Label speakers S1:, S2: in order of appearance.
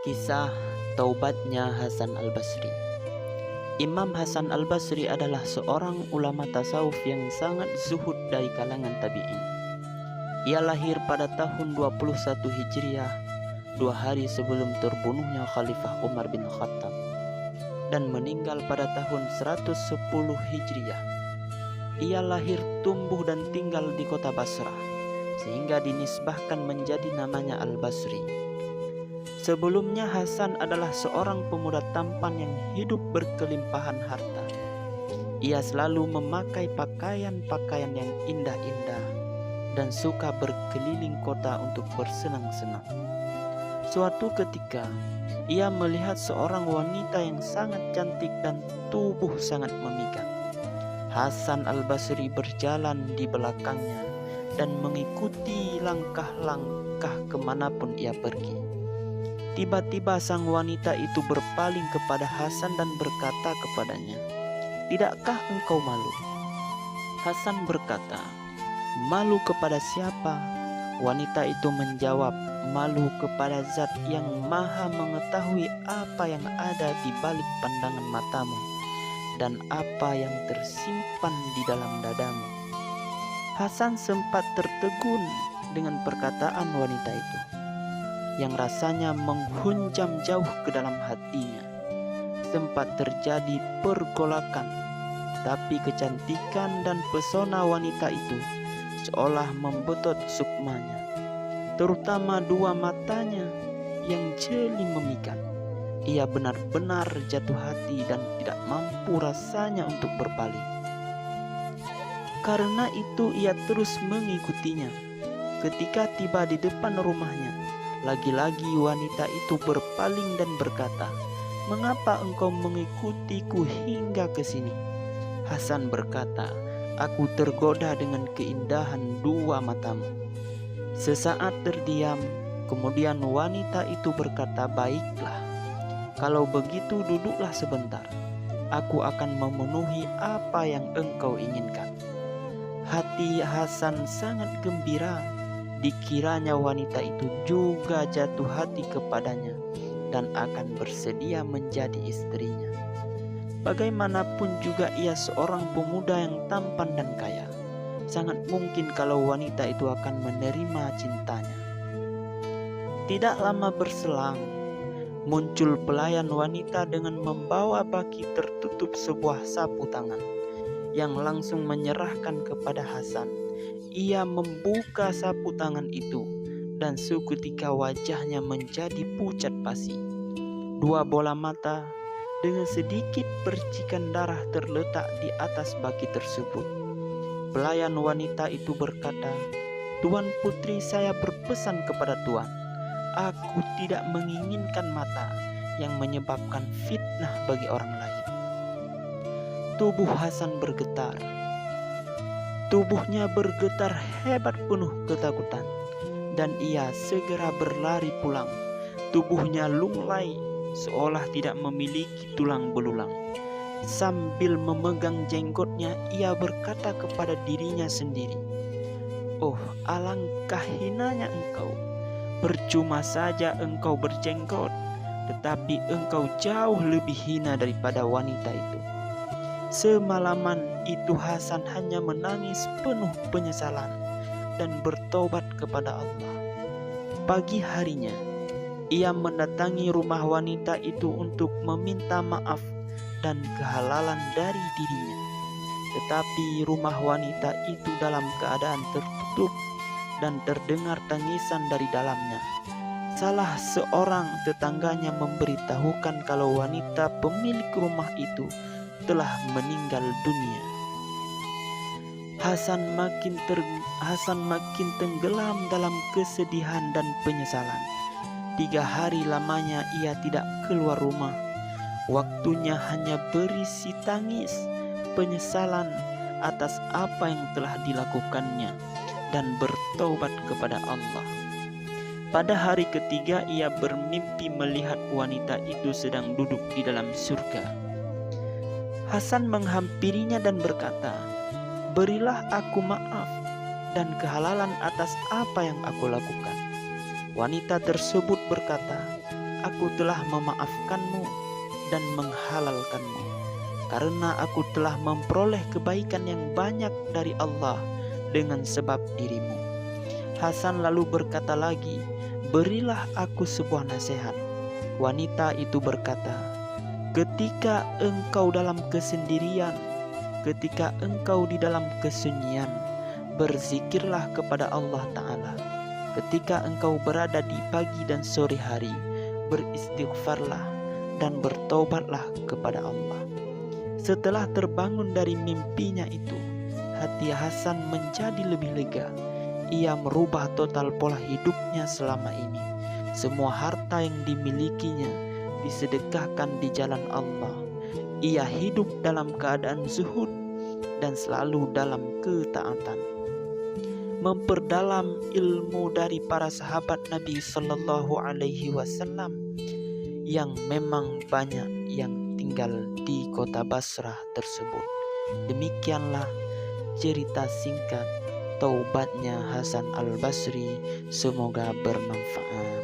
S1: Kisah taubatnya Hasan al-Basri. Imam Hasan al-Basri adalah seorang ulama tasawuf yang sangat zuhud dari kalangan tabi'in. Ia lahir pada tahun 21 Hijriah, 2 hari sebelum terbunuhnya Khalifah Umar bin Khattab, dan meninggal pada tahun 110 Hijriah. Ia lahir, tumbuh dan tinggal di kota Basrah, sehingga dinisbahkan menjadi namanya Al-Basri. Sebelumnya Hasan adalah seorang pemuda tampan yang hidup berkelimpahan harta. Ia selalu memakai pakaian-pakaian yang indah-indah dan suka berkeliling kota untuk bersenang-senang. Suatu ketika, ia melihat seorang wanita yang sangat cantik dan tubuh sangat memikat. Hasan al-Basri berjalan di belakangnya dan mengikuti langkah-langkah kemanapun ia pergi. Tiba-tiba sang wanita itu berpaling kepada Hasan dan berkata kepadanya, "Tidakkah engkau malu?" Hasan berkata, "Malu kepada siapa?" Wanita itu menjawab, "Malu kepada Zat yang Maha mengetahui apa yang ada di balik pandangan matamu dan apa yang tersimpan di dalam dadamu." Hasan sempat tertegun dengan perkataan wanita itu, yang rasanya menghunjam jauh ke dalam hatinya. Sempat terjadi pergolakan, tapi kecantikan dan pesona wanita itu seolah membetot sukmanya, terutama dua matanya yang jeli memikat. Ia benar-benar jatuh hati dan tidak mampu rasanya untuk berpaling. Karena itu ia terus mengikutinya. Ketika tiba di depan rumahnya, lagi-lagi wanita itu berpaling dan berkata, "Mengapa engkau mengikutiku hingga ke sini?" Hasan berkata, "Aku tergoda dengan keindahan dua matamu." Sesaat terdiam, kemudian wanita itu berkata, "Baiklah, kalau begitu duduklah sebentar. Aku akan memenuhi apa yang engkau inginkan." Hati Hasan sangat gembira. Dikiranya wanita itu juga jatuh hati kepadanya dan akan bersedia menjadi istrinya. Bagaimanapun juga ia seorang pemuda yang tampan dan kaya. Sangat mungkin kalau wanita itu akan menerima cintanya. Tidak lama berselang, muncul pelayan wanita dengan membawa baki tertutup sebuah sapu tangan, yang langsung menyerahkan kepada Hasan. Ia membuka sapu tangan itu dan seketika wajahnya menjadi pucat pasi. Dua bola mata dengan sedikit percikan darah terletak di atas baki tersebut. Pelayan wanita itu berkata, "Tuan putri, saya berpesan kepada Tuan, aku tidak menginginkan mata yang menyebabkan fitnah bagi orang lain." Tubuh Hasan bergetar. Tubuhnya bergetar hebat penuh ketakutan, dan ia segera berlari pulang. Tubuhnya lunglai seolah tidak memiliki tulang belulang. Sambil memegang jenggotnya, ia berkata kepada dirinya sendiri, "Oh, alangkah hinanya engkau. Percuma saja engkau berjenggot, tetapi engkau jauh lebih hina daripada wanita itu." Semalaman itu Hasan hanya menangis penuh penyesalan dan bertobat kepada Allah. Pagi harinya, ia mendatangi rumah wanita itu untuk meminta maaf dan kehalalan dari dirinya. Tetapi rumah wanita itu dalam keadaan tertutup dan terdengar tangisan dari dalamnya. Salah seorang tetangganya memberitahukan kalau wanita pemilik rumah itu telah meninggal dunia. Hasan makin tenggelam dalam kesedihan dan penyesalan. 3 hari lamanya ia tidak keluar rumah. Waktunya hanya berisi tangis, penyesalan atas apa yang telah dilakukannya, dan bertobat kepada Allah. Pada hari ketiga ia bermimpi melihat wanita itu sedang duduk di dalam surga. Hasan menghampirinya dan berkata, "Berilah aku maaf dan kehalalan atas apa yang aku lakukan." Wanita tersebut berkata, aku telah memaafkanmu dan menghalalkanmu, karena aku telah memperoleh kebaikan yang banyak dari Allah dengan sebab dirimu. Hasan lalu berkata lagi, berilah aku sebuah nasihat. Wanita itu berkata, ketika engkau dalam kesendirian, ketika engkau di dalam kesunyian, berzikirlah kepada Allah Ta'ala. Ketika engkau berada di pagi dan sore hari, beristighfarlah dan bertobatlah kepada Allah. Setelah terbangun dari mimpinya itu, hati Hasan menjadi lebih lega. Ia merubah total pola hidupnya selama ini. Semua harta yang dimilikinya disedekahkan di jalan Allah. Ia hidup dalam keadaan zuhud dan selalu dalam ketaatan. Memperdalam ilmu dari para sahabat Nabi Sallallahu Alaihi Wasallam yang memang banyak yang tinggal di kota Basrah tersebut. Demikianlah cerita singkat taubatnya Hasan Al-Basri. Semoga bermanfaat.